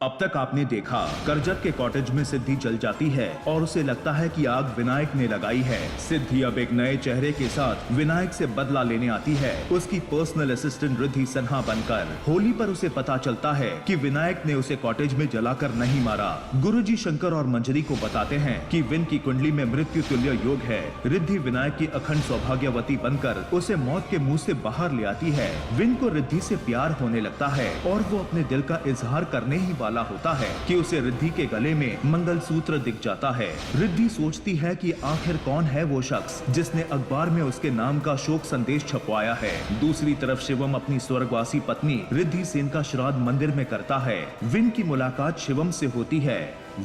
अब तक आपने देखा करजत के कॉटेज में सिद्धि जल जाती है और उसे लगता है कि आग विनायक ने लगाई है। सिद्धि अब एक नए चेहरे के साथ विनायक से बदला लेने आती है, उसकी पर्सनल असिस्टेंट रिद्धि सन्हा बनकर। होली पर उसे पता चलता है कि विनायक ने उसे कॉटेज में जलाकर नहीं मारा। गुरुजी शंकर और मंजरी को बताते हैं कि विन की कुंडली में मृत्यु तुल्य योग है। रिद्धि विनायक की अखंड सौभाग्यवती बनकर उसे मौत के मुंह से बाहर ले आती है। विन को रिद्धि से प्यार होने लगता है और वो अपने दिल का इजहार करने ही वाला होता है कि उसे रिद्धि के गले में मंगलसूत्र दिख जाता है। रिद्धि सोचती है कि आखिर कौन है वो शख्स जिसने अखबार में उसके नाम का शोक संदेश छपवाया है। दूसरी तरफ शिवम अपनी स्वर्गवासी पत्नी रिद्धि सेन का श्राद्ध मंदिर में करता है। विन की मुलाकात शिवम से होती है।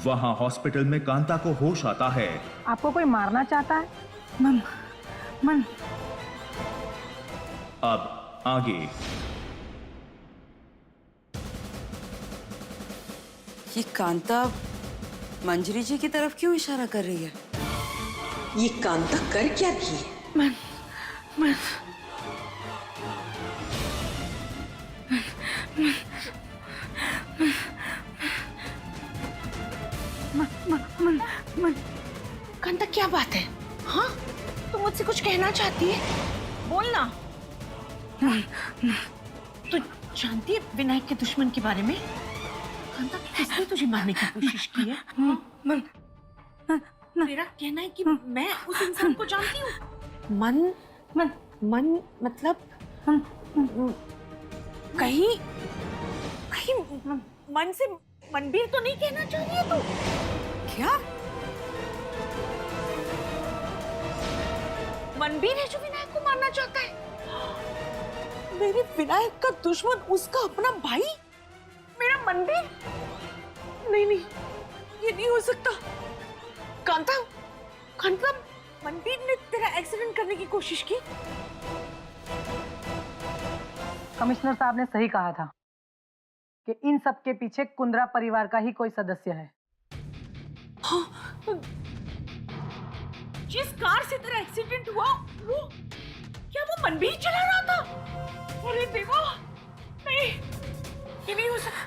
वहाँ हॉस्पिटल में कांता को होश आता है। आपको कोई मारना चाहता है? मन अब आगे। ये कांता मंजरी जी की तरफ क्यों इशारा कर रही है? ये कांता कर क्या रही है? मन कांता क्या बात है? हाँ, तुम मुझसे कुछ कहना चाहती है? बोलना। तू जानती है विनायक के दुश्मन के बारे में? कांता, किसने तुझे मारने की कोशिश की है? मेरा कहना है कि मैं उस इंसान को जानती हूँ। मन मतलब कहीं मन से मनबीर तो नहीं कहना चाह रही है तू? क्या? मनबीर है जो विनायक को मारना चाहता है? मेरे विनायक का दुश्मन उसका अपना भाई, मेरा मनबीर? नहीं, ये नहीं हो सकता। कांता, मनबीर ने तेरा एक्सीडेंट करने की कोशिश की? कमिश्नर साहब ने सही कहा था कि इन सब के पीछे कुंद्रा परिवार का ही कोई सदस्य है। हाँ, जिस कार से तेरा एक्सीडेंट हुआ वो क्या वो मनबीर चला रहा था? अरे देवा, नहीं, ये नहीं हो सकता।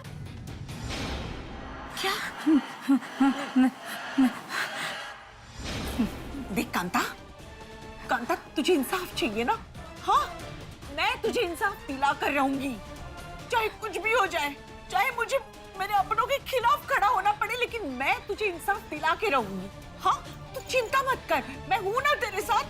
क्या? देख कांता, तुझे इंसाफ चाहिए ना? हाँ, मैं तुझे इंसाफ दिला कर रहूंगी, चाहे कुछ भी हो जाए, चाहे मुझे मेरे अपनों के खिलाफ खड़ा होना पड़े, लेकिन मैं तुझे इंसाफ दिला के रहूंगी। हाँ, तू चिंता मत कर, मैं हूं ना तेरे साथ।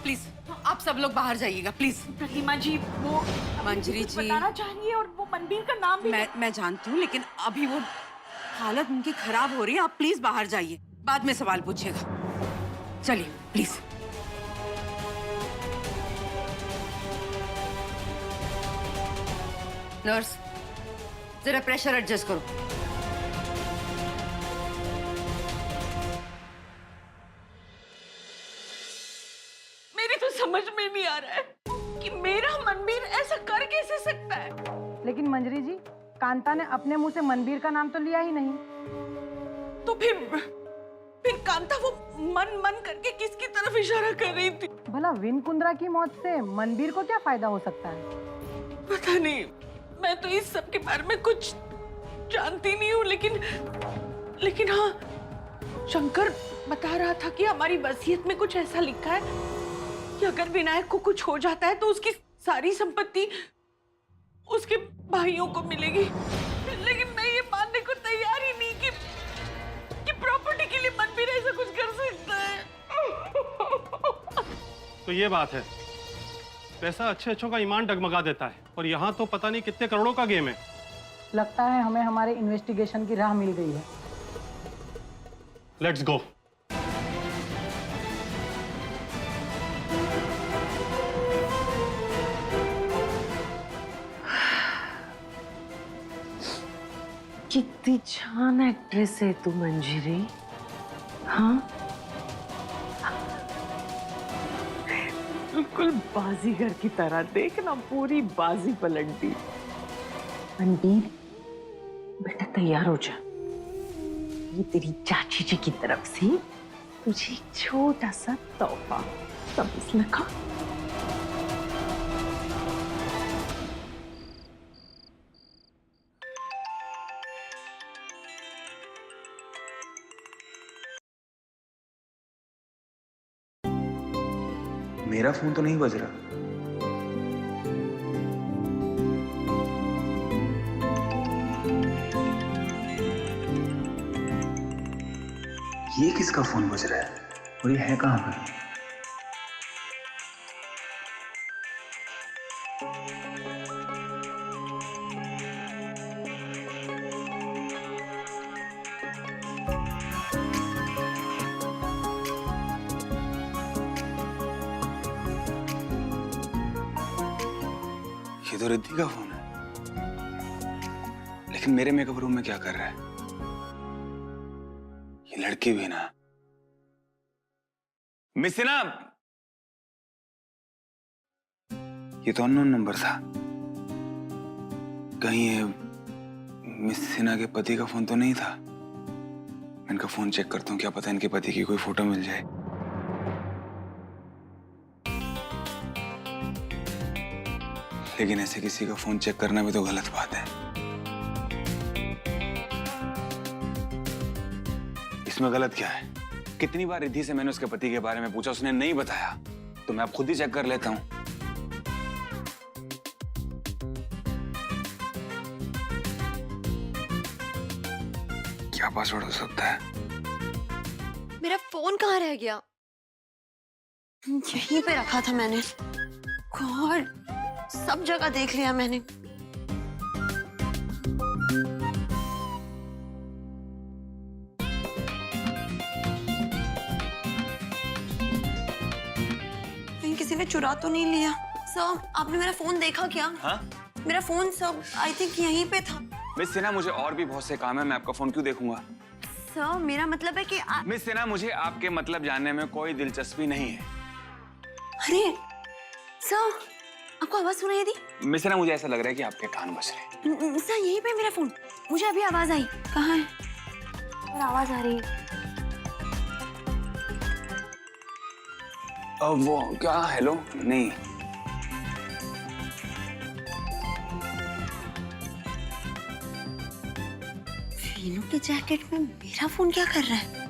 प्लीज आप सब लोग बाहर जाइएगा, प्लीज। प्रतिमा जी, वो मंजरी जी बताना चाह रही है और वो मनबीर का नाम भी मैं जानती हूँ, लेकिन अभी वो हालत उनकी खराब हो रही है। आप प्लीज बाहर जाइए, बाद में सवाल पूछिएगा। चलिए प्लीज। नर्स, जरा प्रेशर एडजस्ट करो। मेरी तो समझ में नहीं आ रहा है कि मेरा मनबीर ऐसा कर कैसे सकता है। लेकिन मंजरी जी, कांता ने अपने मुंह से मनबीर का नाम तो लिया ही नहीं। तो फिर कांता वो मन करके किसकी तरफ इशारा कर रही थी? भला विन कुंद्रा की मौत से मनबीर को क्या फायदा हो सकता है? पता नहीं, मैं तो इस सब के बारे में कुछ जानती नहीं हूँ, लेकिन हाँ, शंकर बता रहा था कि हमारी वसीयत में कुछ ऐसा लिखा है कि अगर विनायक को कुछ हो जाता है तो उसकी सारी संपत्ति उसके भाइयों को मिलेगी। लेकिन मैं ये मानने को तैयार ही नहीं कि प्रॉपर्टी के लिए मनबीर ऐसा कुछ कर सकता है। तो ये बात है, पैसा अच्छों का ईमान डगमगा देता है, और यहाँ तो पता नहीं कितने करोड़ों का गेम है। लगता है हमें हमारे इन्वेस्टिगेशन की राह मिल गई है। Let's go. कितनी छान एक्ट्रेस है तू मंजरी। हाँ, बिल्कुल बाजीगर की तरह। देखना, पूरी बाजी पलट दी। मनबीर, बेटा तैयार हो जा। ये तेरी चाची जी की तरफ से तुझे एक छोटा सा तोहफा। सब इसमें खा। मेरा फोन तो नहीं बज रहा। ये किसका फोन बज रहा है और ये है कहां पर? ये तो रिद्धि का फोन है, लेकिन मेरे मेकअप रूम में क्या कर रहा है? ये लड़की भी ना। मिस सिन्हा, ये तो अननोन नंबर था। कहीं ये मिस सिन्हा के पति का फोन तो नहीं था? मैं इनका फोन चेक करता हूँ, क्या पता इनके पति की कोई फोटो मिल जाए। लेकिन ऐसे किसी का फोन चेक करना भी तो गलत बात है। इसमें गलत क्या है? कितनी बार रिद्धि से मैंने उसके पति के बारे में पूछा, उसने नहीं बताया। तो मैं अब खुद ही चेक कर लेता हूं। क्या पासवर्ड हो सकता है? मेरा फोन कहाँ रह गया? यहीं पे रखा था मैंने। गॉड, सब जगह देख लिया मैंने। कहीं किसी ने चुरा तो नहीं लिया? सर, आपने मेरा फोन देखा क्या? हाँ? मेरा फोन सर आई थिंक यहीं पे था। मिस सिन्हा, मुझे और भी बहुत से काम है, मैं आपका फोन क्यों देखूंगा? सर, मेरा मतलब है कि मिस सिन्हा, मुझे आपके मतलब जानने में कोई दिलचस्पी नहीं है। अरे सर, आपको आवाज सुनाई दी? मिस सिन्हा, मुझे ऐसा लग रहा है कि आपके कान बज रहे। सर, यहीं पे मेरा फोन। मुझे अभी आवाज आई। कहाँ है? और आवाज आ रही है। वो क्या? हेलो? नहीं। वीनू के जैकेट में मेरा फोन क्या कर रहा है?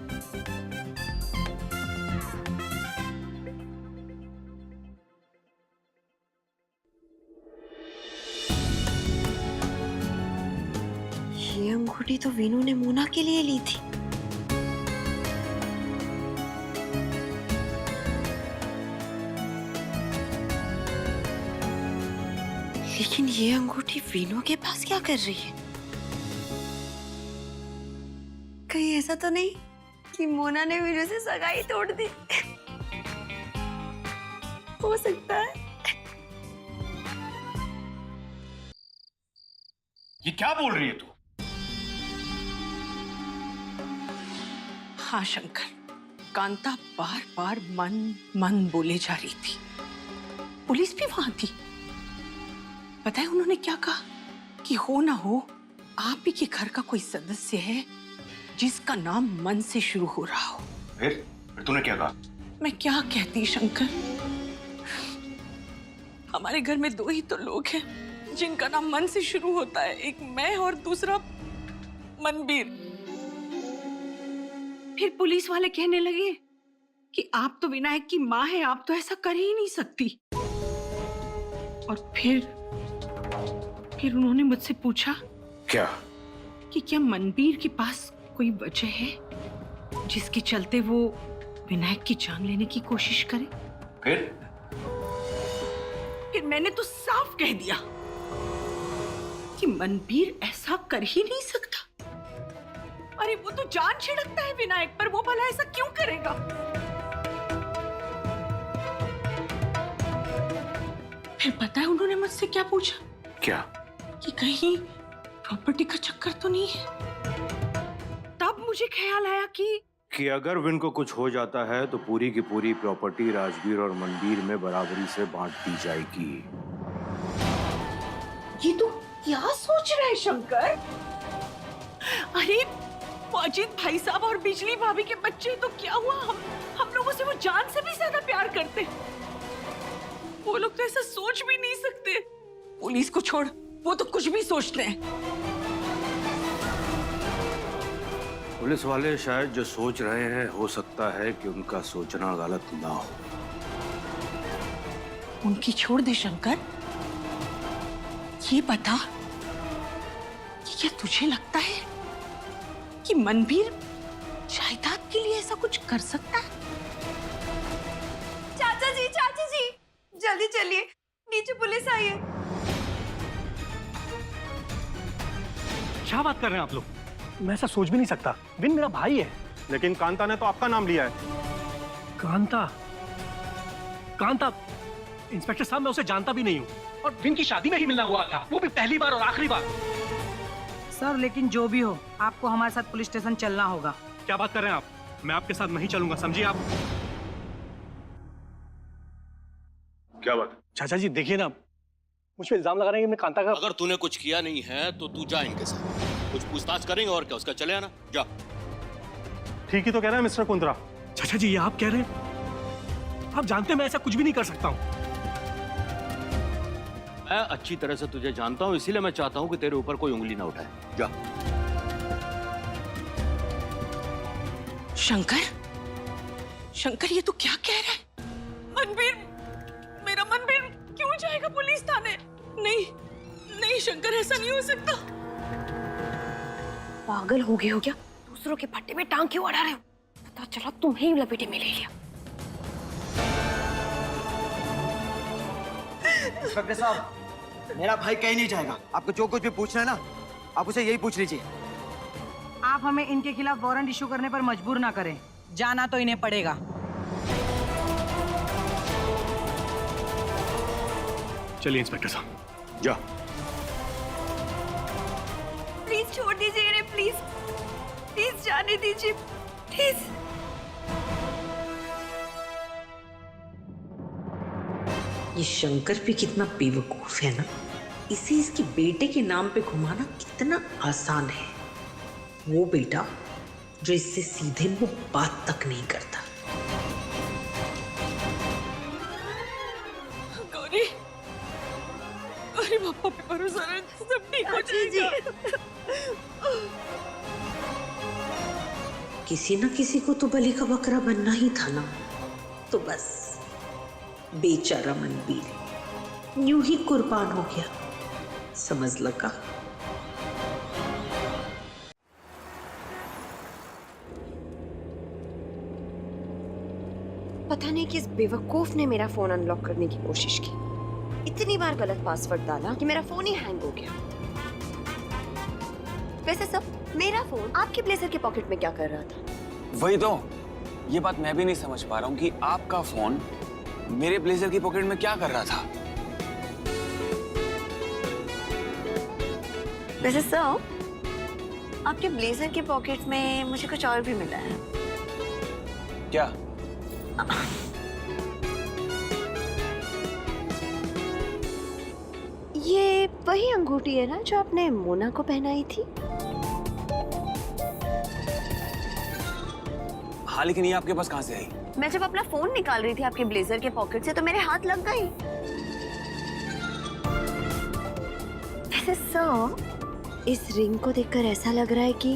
ये अंगूठी तो वीनू ने मोना के लिए ली थी। लेकिन ये अंगूठी वीनू के पास क्या कर रही है? कहीं ऐसा तो नहीं कि मोना ने वीनू से सगाई तोड़ दी? हो सकता है। ये क्या बोल रही है तू? हाँ शंकर, कांता बार बार मन मन बोले जा रही थी। पुलिस भी वहां थी। पता है उन्होंने क्या कहा? कि हो ना हो आप ही के घर का कोई सदस्य है जिसका नाम मन से शुरू हो रहा हो। फिर तूने क्या कहा? मैं क्या कहती शंकर, हमारे घर में दो ही तो लोग हैं जिनका नाम मन से शुरू होता है, एक मैं और दूसरा मनबीर। फिर पुलिस वाले कहने लगे कि आप तो विनायक की माँ है, आप तो ऐसा कर ही नहीं सकती। और फिर उन्होंने मुझसे पूछा क्या? कि क्या मनबीर के पास कोई वजह है जिसके चलते वो विनायक की जान लेने की कोशिश करे। फिर मैंने तो साफ कह दिया कि मनबीर ऐसा कर ही नहीं सकता। अरे वो तो जान छिड़कता है विनायक पर, वो भला ऐसा क्यों करेगा? फिर पता है उन्होंने मुझसे क्या पूछा? क्या? कि कहीं प्रॉपर्टी का चक्कर तो नहीं है। तब मुझे ख्याल आया कि अगर विन को कुछ हो जाता है तो पूरी की पूरी प्रॉपर्टी राजवीर और मनबीर में बराबरी से बांट दी जाएगी। ये तो क्या सोच रहे हैं शंकर? अरे अजीत भाई साहब और बिजली भाभी के बच्चे, तो क्या हुआ? हम लोगों से वो जान से भी ज्यादा प्यार करते। वो लोग तो ऐसा सोच भी नहीं सकते। पुलिस को छोड़, वो तो कुछ भी सोचते हैं। पुलिस वाले शायद जो सोच रहे हैं, हो सकता है कि उनका सोचना गलत ना हो। उनकी छोड़ दे शंकर। ये बता कि क्या तुझे लगता है कि मनवीर जायदाद के लिए ऐसा कुछ कर सकता है? चाचा जी जल्दी चलिए, नीचे पुलिस आई है। क्या बात कर रहे हैं आप लोग? मैं ऐसा सोच भी नहीं सकता। विन मेरा भाई है। लेकिन कांता ने तो आपका नाम लिया है। कांता? कांता? इंस्पेक्टर साहब, मैं उसे जानता भी नहीं हूँ, और विन की शादी में ही मिलना हुआ था, वो भी पहली बार और आखिरी बार। सर लेकिन जो भी हो, आपको हमारे साथ पुलिस स्टेशन चलना होगा। क्या बात कर रहे हैं आप? मैं आपके साथ नहीं चलूंगा, समझिए आप। क्या बात? चाचा जी देखिए ना, मुझ पे इल्जाम लगा रहे हैं कि मैं कांता का। अगर तूने कुछ किया नहीं है तो तू जा इनके साथ, कुछ पूछताछ करेंगे और क्या, उसका चले आना, जा। ठीक ही तो कह रहा है मिस्टर कुंद्रा। चाचा जी ये आप कह रहे हैं? आप जानते हैं मैं ऐसा कुछ भी नहीं कर सकता हूँ। मैं अच्छी तरह से तुझे जानता हूँ, इसीलिए मैं चाहता हूँ कि तेरे ऊपर कोई उंगली ना उठाए, जा। शंकर ये तू क्या कह रहा है? मनवीर, मेरा मनवीर क्यों जाएगा पुलिस थाने? नहीं शंकर, ऐसा नहीं हो सकता। पागल हो गए हो क्या? दूसरों के पट्टे में टांग क्यों अड़ा रहे हो? पता चला तुम्हें ही लपेटे में ले लिया। इंस्पेक्टर साहब, मेरा भाई कहीं नहीं जाएगा। आपको जो कुछ भी पूछना है ना, आप उसे यही पूछ लीजिए। आप हमें इनके खिलाफ वारंट इशू करने पर मजबूर ना करें, जाना तो इन्हें पड़ेगा। चलिए इंस्पेक्टर साहब, जा। प्लीज छोड़ दीजिए इन्हें, प्लीज जाने दीजिए, प्लीज। ये शंकर भी कितना बेवकूफ है ना, इसे इसके बेटे के नाम पे घुमाना कितना आसान है। वो बेटा जो इससे सीधे मुंह बात तक नहीं करता। गौरी, अरे पापा पे भरोसा रख, सब ठीक हो जाएगा। किसी न किसी को तो बलि का बकरा बनना ही था ना, तो बस बेचारा मनवीर यूं ही कुर्बान हो गया, समझ लगा। पता नहीं किस बेवकूफ ने मेरा फोन अनलॉक करने की कोशिश की। इतनी बार गलत पासवर्ड डाला कि मेरा फोन ही हैंग हो गया। वैसे सब, मेरा फोन आपके ब्लेजर के पॉकेट में क्या कर रहा था? वही तो, ये बात मैं भी नहीं समझ पा रहा हूँ कि आपका फोन मेरे ब्लेजर की पॉकेट में क्या कर रहा था। वैसे सर, आपके ब्लेजर के पॉकेट में मुझे कुछ और भी मिला है। क्या? ये वही अंगूठी है ना जो आपने मोना को पहनाई थी? हाँ, लेकिन ये आपके पास कहाँ से आई? मैं जब अपना फोन निकाल रही थी आपके ब्लेजर के पॉकेट से तो मेरे हाथ लग गई। वैसे सर, इस रिंग को देखकर ऐसा लग रहा है कि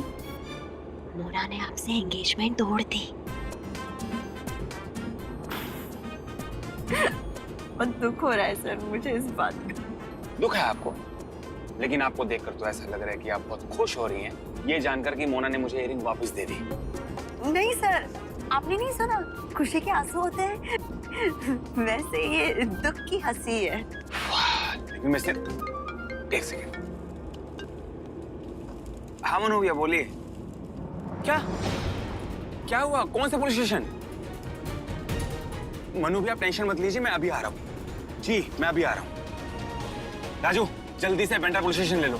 मोना ने आपसे एंगेजमेंट तोड़ दी। और दुख हो रहा है सर मुझे इस बात का। दुख है आपको? लेकिन आपको देखकर तो ऐसा लग रहा है कि आप बहुत खुश हो रही हैं, ये जानकर कि मोना ने मुझे इयरिंग वापस दे दी। नहीं सर, आपने नहीं सुना, खुशी के आंसू होते हैं। वैसे ये दुख की हंसी है। लेकिन मैं सिर्फ एक सेकंड। हाँ मनु भैया बोलिए। क्या हुआ? कौन सा पुलिस स्टेशन? मनु भैया आप टेंशन मत लीजिए, मैं अभी आ रहा हूँ। जी मैं अभी आ रहा हूँ। राजू जल्दी से पेंटा पुलिस स्टेशन ले लो।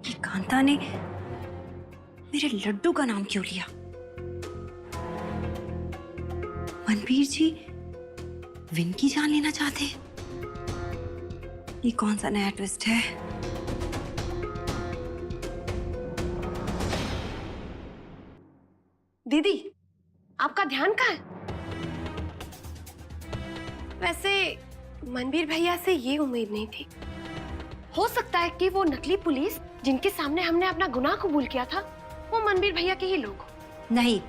ये कांता ने मेरे लड्डू का नाम क्यों लिया? मनवीर जी विन की जान लेना चाहते हैं? ये कौन सा नया ट्विस्ट है? दीदी, आपका ध्यान कहाँ है? वैसे मनवीर भैया से ये उम्मीद नहीं थी। हो सकता है कि वो नकली पुलिस जिनके सामने हमने अपना गुनाह कबूल किया था, वो मनवीर भैया के ही लोग हो। नहीं,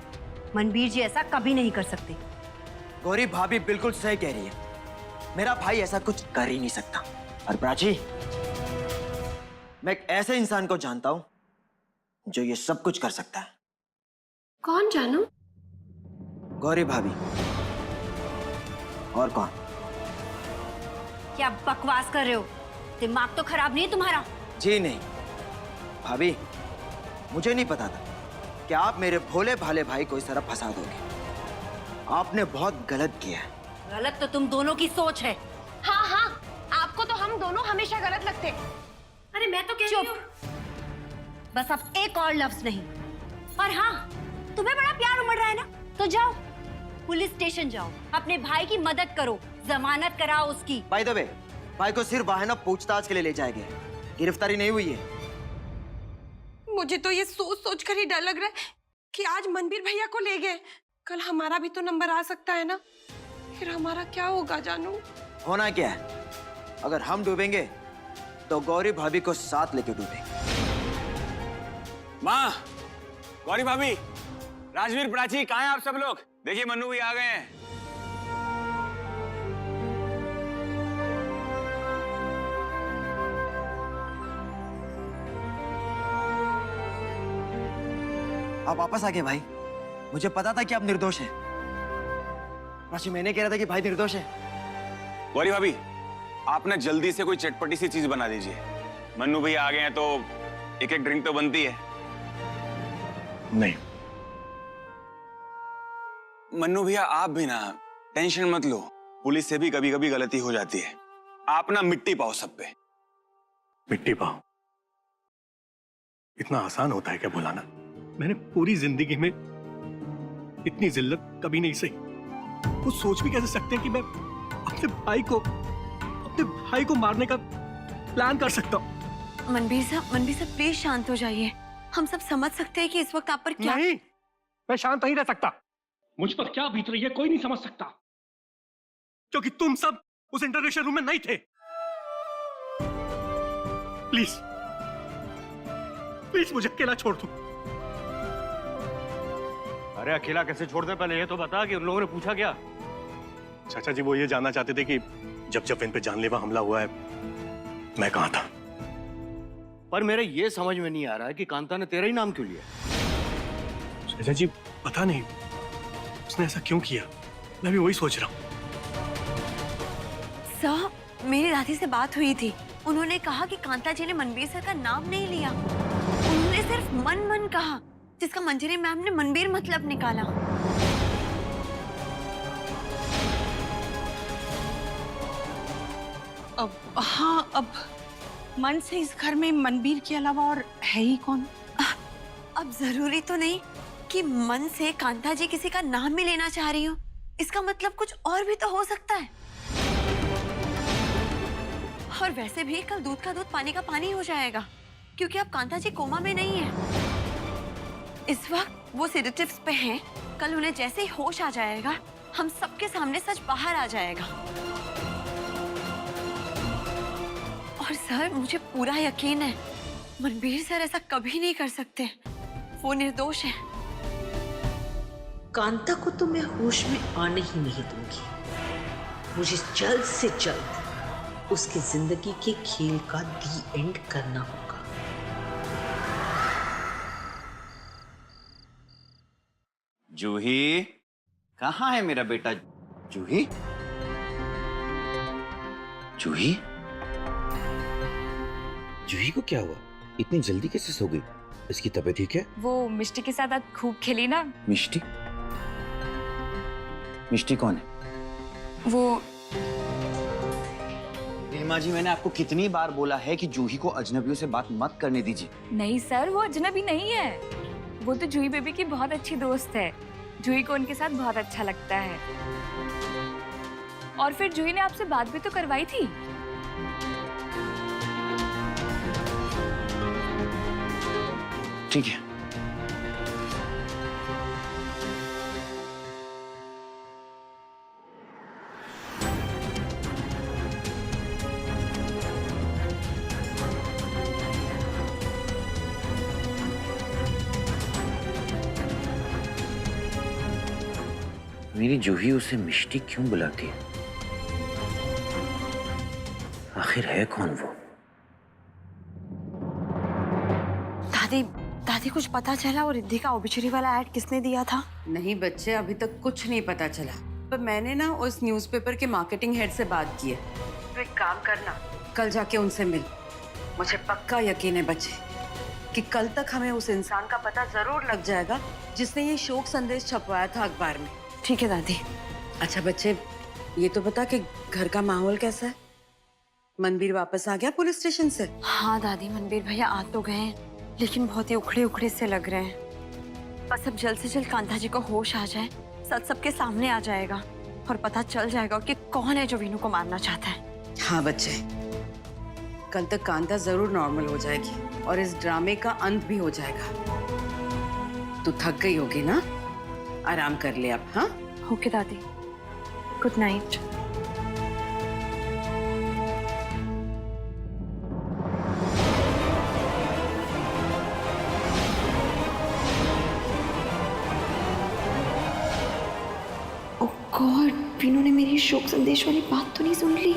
मनबीर जी ऐसा कभी नहीं कर सकते। गौरी भाभी बिल्कुल सही कह रही है, मेरा भाई ऐसा कुछ कर ही नहीं सकता। और प्राची, मैं एक ऐसे इंसान को जानता हूं जो ये सब कुछ कर सकता है। कौन जानू? गौरी भाभी। और कौन? क्या बकवास कर रहे हो? दिमाग तो खराब नहीं है तुम्हारा? जी नहीं भाभी, मुझे नहीं पता था कि आप मेरे भोले भाले भाई को इस तरह फंसा दोगे। आपने बहुत गलत किया है। गलत तो तुम दोनों की सोच है। हाँ हाँ, आपको तो हम दोनों हमेशा गलत लगते। अरे मैं तो कह रही हूँ। बस अब एक और लफ्ज नहीं। और हाँ, तुम्हें बड़ा प्यार उमड़ रहा है ना, तो जाओ पुलिस स्टेशन जाओ, अपने भाई की मदद करो, जमानत कराओ उसकी। बाय द वे, भाई को सिर्फ वाहन पूछताछ के लिए ले जाएंगे, गिरफ्तारी नहीं हुई है। मुझे तो ये सोच सोच कर ही डर लग रहा है कि आज मनबीर भैया को ले गए, कल हमारा भी तो नंबर आ सकता है ना। फिर हमारा क्या होगा जानू? होना क्या है, अगर हम डूबेंगे तो गौरी भाभी को साथ लेके डूबेंगे। माँ, गौरी भाभी, राजवीर, प्राची, कहाँ हैं आप सब लोग? देखिए मन्नू भी आ गए हैं। आप वापस आ गए भाई, मुझे पता था कि आप निर्दोष हैं। प्राची, मैंने कह रहा था कि भाई निर्दोष है। गौरी भाभी, आप ना जल्दी से कोई चटपटी सी चीज बना दीजिए। मन्नू भैया आ गए हैं तो एक एक ड्रिंक तो बनती है। नहीं मन्नू भैया, आप भी ना टेंशन मत लो, पुलिस से भी कभी कभी गलती हो जाती है। आप ना मिट्टी पाओ सब पे। मिट्टी पाओ? इतना आसान होता है क्या बुलाना? मैंने पूरी जिंदगी में इतनी जिल्लत कभी नहीं सही। वो सोच भी कैसे सकते हैं कि मैं अपने भाई को मारने का प्लान कर सकता हूँ? मनबीर साहब प्लीज शांत हो जाइए। हम सब समझ सकते हैं कि इस वक्त आप पर क्या। नहीं, मैं शांत नहीं रह सकता। मुझ पर क्या बीत रही है कोई नहीं समझ सकता, क्योंकि तुम सब उस इंटरोगेशन रूम में नहीं थे। प्लीज प्लीज मुझे अकेला छोड़ दो। अरे अकेला कैसे छोड़ दे, पहले ये तो बता कि उन लोगों ने पूछा क्या? चाचा जी वो ये जानना चाहते थे कि जब इन पे जानलेवा हमला हुआ है मैं कहां था। पर मेरे ये समझ में नहीं आ रहा है कि कांता ने तेरा ही नाम क्यों लिया। चाचा जी पता नहीं उसने ऐसा क्यों किया, मैं भी वही सोच रहा हूँ। सर, मेरी दादी से बात हुई थी, उन्होंने कहा कि कांता जी ने मनबीर सर का नाम नहीं लिया, उन्होंने सिर्फ मन कहा, जिसका मंजरी मैम ने मनबीर मतलब निकाला। अब हाँ, अब मन से इस घर में मनबीर के अलावा और है ही कौन? अब जरूरी तो नहीं कि मन से कांता जी किसी का नाम भी लेना चाह रही हो, इसका मतलब कुछ और भी तो हो सकता है। और वैसे भी कल दूध का दूध पानी का पानी हो जाएगा, क्योंकि अब कांता जी कोमा में नहीं है। इस वक्त वो सेडेटिव्स पे हैं, कल उन्हें जैसे ही होश आ जाएगा हम सबके सामने सच बाहर आ जाएगा। और सर, मुझे पूरा यकीन है मनबीर सर ऐसा कभी नहीं कर सकते, वो निर्दोष है। कांता को तो मैं होश में आने ही नहीं दूंगी। मुझे जल्द से जल्द उसकी जिंदगी के खेल का दी एंड करना होगा। जूही, कहाँ है मेरा बेटा जूही? जूही? जूही को क्या हुआ? इतनी जल्दी कैसे सो गई? इसकी तबीयत ठीक है? वो मिष्टी के साथ आज खूब खेली ना। मिष्टी? मिष्टी कौन है? वो हेमा जी, मैंने आपको कितनी बार बोला है कि जूही को अजनबियों से बात मत करने दीजिए। नहीं सर, वो अजनबी नहीं है, वो तो जूही बेबी की बहुत अच्छी दोस्त है। जूही को उनके साथ बहुत अच्छा लगता है। और फिर जूही ने आपसे बात भी तो करवाई थी। ठीक है। मेरी जूही उसे मिष्टी क्यों बुलाती है? आखिर है कौन वो? दादी दादी कुछ पता चला और रिद्धि का ओबिचुरी वाला ऐड किसने दिया था? नहीं बच्चे, अभी तक कुछ नहीं पता चला, पर मैंने ना उस न्यूज़पेपर के मार्केटिंग हेड से बात की है। तो एक काम करना, कल जाके उनसे मिल। मुझे पक्का यकीन है बच्चे कि कल तक हमें उस इंसान का पता जरूर लग जाएगा जिसने ये शोक संदेश छपवाया था अखबार में। ठीक है दादी। अच्छा बच्चे, ये तो बता कि घर का माहौल कैसा है? मनबीर वापस आ गया पुलिस स्टेशन से? हाँ दादी, मनबीर भैया आ तो गए हैं, लेकिन बहुत ही उखड़े उखड़े से लग रहे हैं। बस अब जल्द से जल्द कांता जी को होश आ जाए, सच सबके सामने आ जाएगा और पता चल जाएगा कि कौन है जो वीनू को मारना चाहता है। हाँ बच्चे, कल तक कांता जरूर नॉर्मल हो जाएगी और इस ड्रामे का अंत भी हो जाएगा। तू थक गई होगी ना, आराम कर ले अब। हाँ ओके दादी, गुड नाइट। ओह गॉड, वीनू ने मेरी शोक संदेश वाली बात तो नहीं सुन ली।